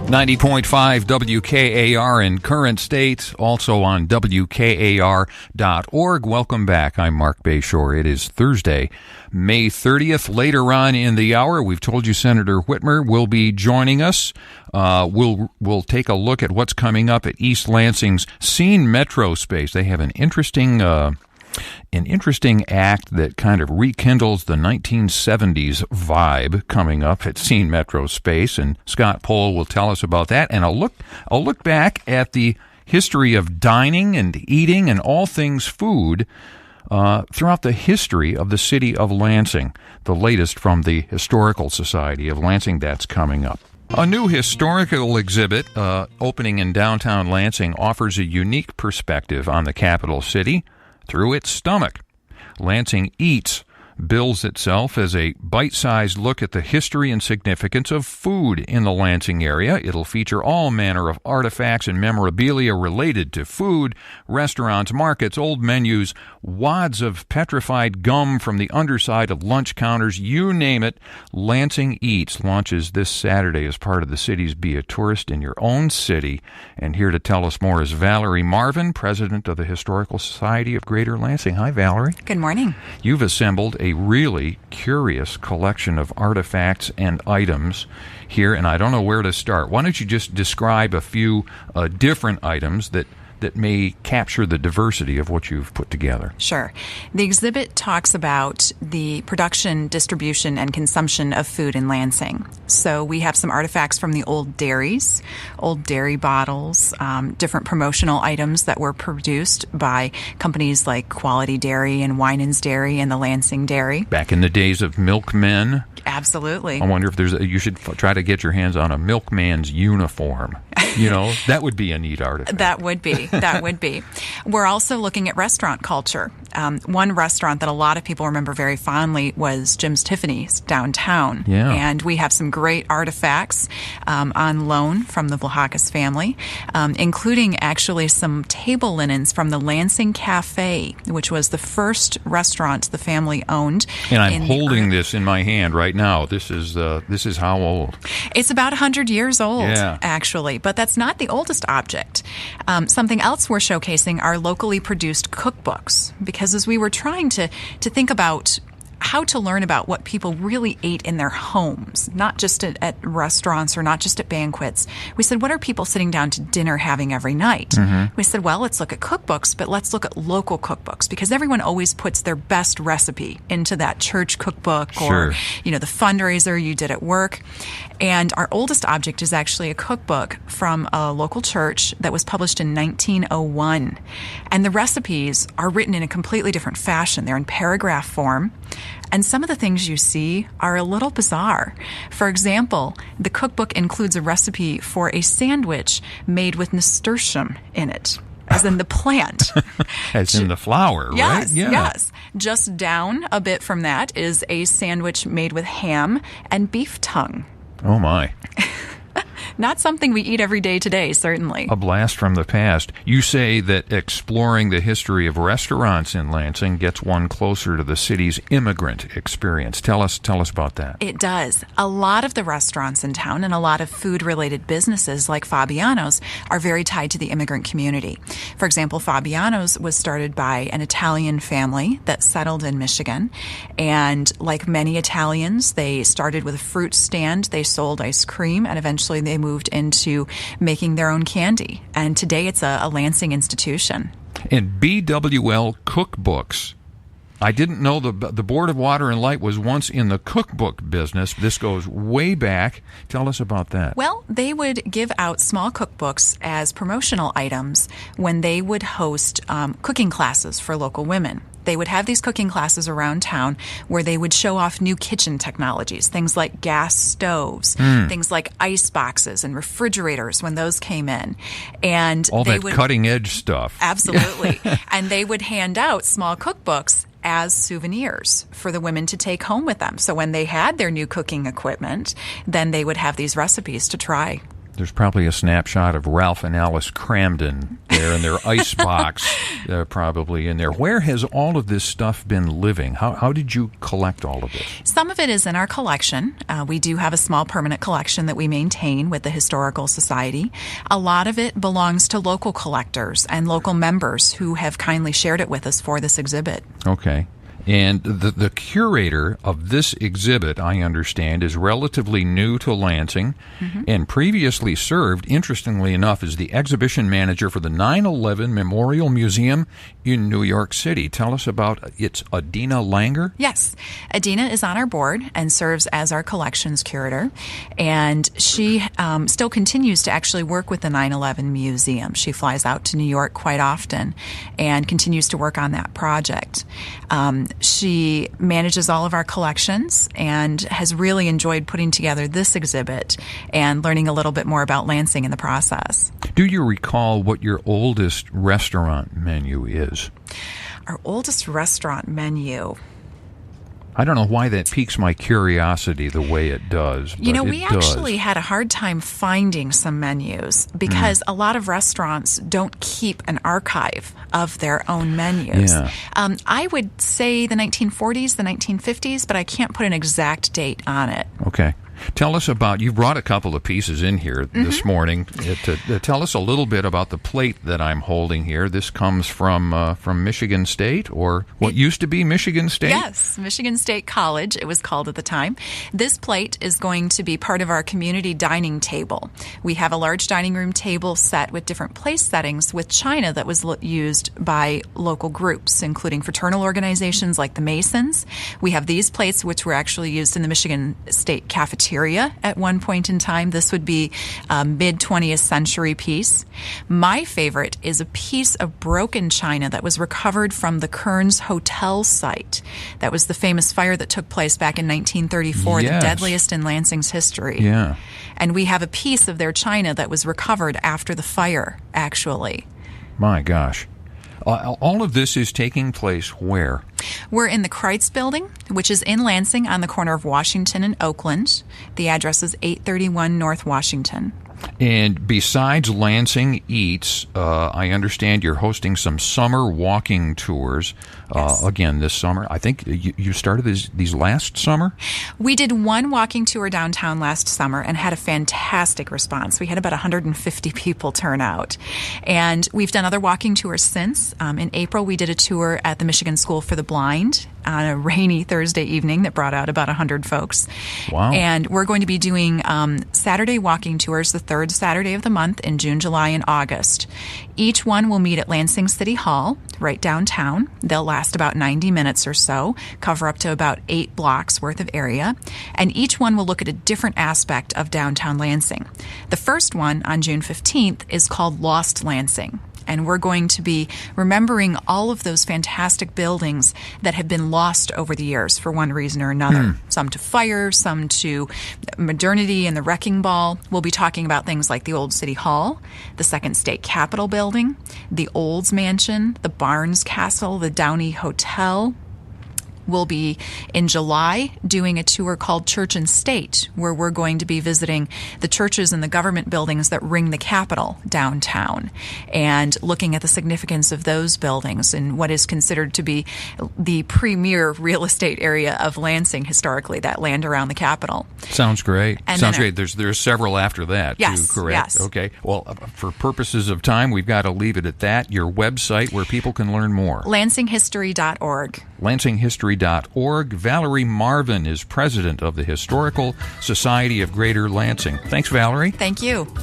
90.5 WKAR in current state, also on WKAR.org. Welcome back. I'm Mark Bayshore. It is Thursday, May 30th. Later on in the hour, we've told you Senator Whitmer will be joining us. We'll take a look at what's coming up at East Lansing's Scene Metro Space. They have an interesting act that kind of rekindles the 1970s vibe coming up at Scene Metro Space, and Scott Pohl will tell us about that. And I'll look back at the history of dining and eating and all things food throughout the history of the city of Lansing. The latest from the Historical Society of Lansing, that's coming up. A new historical exhibit opening in downtown Lansing offers a unique perspective on the capital city through its stomach. Lansing Eats bills itself as a bite-sized look at the history and significance of food in the Lansing area. It'll feature all manner of artifacts and memorabilia related to food, restaurants, markets, old menus, wads of petrified gum from the underside of lunch counters, you name it. Lansing Eats launches this Saturday as part of the city's Be a Tourist in Your Own City. And here to tell us more is Valerie Marvin, president of the Historical Society of Greater Lansing. Hi, Valerie. Good morning. You've assembled a really curious collection of artifacts and items here, and I don't know where to start. Why don't you just describe a few different items that may capture the diversity of what you've put together? Sure. The exhibit talks about the production, distribution, and consumption of food in Lansing. So we have some artifacts from the old dairies, old dairy bottles, different promotional items that were produced by companies like Quality Dairy and Winans Dairy and the Lansing Dairy. Back in the days of milkmen. Absolutely. I wonder if you should try to get your hands on a milkman's uniform. You know, that would be a neat artifact. That would be. We're also looking at restaurant culture. One restaurant that a lot of people remember very fondly was Jim's Tiffany's downtown. Yeah. And we have some great artifacts on loan from the Vlahakis family, including actually some table linens from the Lansing Cafe, which was the first restaurant the family owned. And I'm holding this in my hand right now. This is how old? It's about 100 years old, yeah. Actually. But that's not the oldest object. Something else we're showcasing are locally produced cookbooks, because as we were trying to think about how to learn about what people really ate in their homes, not just at restaurants or not just at banquets. We said, what are people sitting down to dinner having every night? Mm-hmm. We said, well, let's look at cookbooks, but let's look at local cookbooks, because everyone always puts their best recipe into that church cookbook or, the fundraiser you did at work. And our oldest object is actually a cookbook from a local church that was published in 1901. And the recipes are written in a completely different fashion. They're in paragraph form. And some of the things you see are a little bizarre. For example, the cookbook includes a recipe for a sandwich made with nasturtium in it, as in the plant. As in the flower, yes, right? Yeah. Yes. Just down a bit from that is a sandwich made with ham and beef tongue. Oh, my. Not something we eat every day today, certainly. A blast from the past. You say that exploring the history of restaurants in Lansing gets one closer to the city's immigrant experience. Tell us about that. It does. A lot of the restaurants in town and a lot of food-related businesses like Fabiano's are very tied to the immigrant community. For example, Fabiano's was started by an Italian family that settled in Michigan. And like many Italians, they started with a fruit stand. They sold ice cream, and eventually they moved into making their own candy. And today it's a Lansing institution. And BWL cookbooks. I didn't know the Board of Water and Light was once in the cookbook business. This goes way back. Tell us about that. Well, they would give out small cookbooks as promotional items when they would host cooking classes for local women. They would have these cooking classes around town where they would show off new kitchen technologies, things like gas stoves, things like ice boxes and refrigerators when those came in. And all that cutting-edge stuff. Absolutely. And they would hand out small cookbooks as souvenirs for the women to take home with them. So when they had their new cooking equipment, then they would have these recipes to try. There's probably a snapshot of Ralph and Alice Cramden there in their ice box, probably in there. Where has all of this stuff been living? How did you collect all of this? Some of it is in our collection. We do have a small permanent collection that we maintain with the Historical Society. A lot of it belongs to local collectors and local members who have kindly shared it with us for this exhibit. Okay. And the curator of this exhibit, I understand, is relatively new to Lansing and previously served, interestingly enough, as the exhibition manager for the 9/11 Memorial Museum in New York City. Tell us about it's Adina Langer? Yes. Adina is on our board and serves as our collections curator. And she still continues to actually work with the 9/11 Museum. She flies out to New York quite often and continues to work on that project. She manages all of our collections and has really enjoyed putting together this exhibit and learning a little bit more about Lansing in the process. Do you recall what your oldest restaurant menu is? Our oldest restaurant menu. I don't know why that piques my curiosity the way it does. You know, we actually had a hard time finding some menus because a lot of restaurants don't keep an archive of their own menus. Yeah. I would say the 1940s, the 1950s, but I can't put an exact date on it. Okay. Tell us about, you brought a couple of pieces in here this morning. Tell us a little bit about the plate that I'm holding here. This comes from Michigan State, or what used to be Michigan State? Yes, Michigan State College, it was called at the time. This plate is going to be part of our community dining table. We have a large dining room table set with different place settings with china that was used by local groups, including fraternal organizations like the Masons. We have these plates, which were actually used in the Michigan State cafeteria at one point in time. This would be a mid-20th century piece. My favorite is a piece of broken china that was recovered from the Kearns Hotel site. That was the famous fire that took place back in 1934, Yes. the deadliest in Lansing's history. Yeah. And we have a piece of their china that was recovered after the fire, actually. My gosh. All of this is taking place where? We're in the Kreitz Building, which is in Lansing on the corner of Washington and Oakland. The address is 831 North Washington. And besides Lansing Eats, I understand you're hosting some summer walking tours again this summer. I think you started these last summer? We did one walking tour downtown last summer and had a fantastic response. We had about 150 people turn out. And we've done other walking tours since. In April, we did a tour at the Michigan School for the Blind on a rainy Thursday evening that brought out about 100 folks. Wow. And we're going to be doing Saturday walking tours the third Saturday of the month in June, July, and August. Each one will meet at Lansing City Hall, right downtown. They'll last about 90 minutes or so, cover up to about 8 blocks worth of area, and each one will look at a different aspect of downtown Lansing. The first one on June 15th is called Lost Lansing. And we're going to be remembering all of those fantastic buildings that have been lost over the years for one reason or another. Some to fire, some to modernity and the wrecking ball. We'll be talking about things like the old City Hall, the Second State Capitol building, the Olds Mansion, the Barnes Castle, the Downey Hotel. We'll be, in July, doing a tour called Church and State, where we're going to be visiting the churches and the government buildings that ring the Capitol downtown and looking at the significance of those buildings and what is considered to be the premier real estate area of Lansing historically, that land around the Capitol. Sounds great. And Sounds great. There's several after that, yes, too, correct? Yes. Okay. Well, for purposes of time, we've got to leave it at that. Your website where people can learn more. LansingHistory.org. LansingHistory.org. Valerie Marvin is president of the Historical Society of Greater Lansing. Thanks, Valerie. Thank you.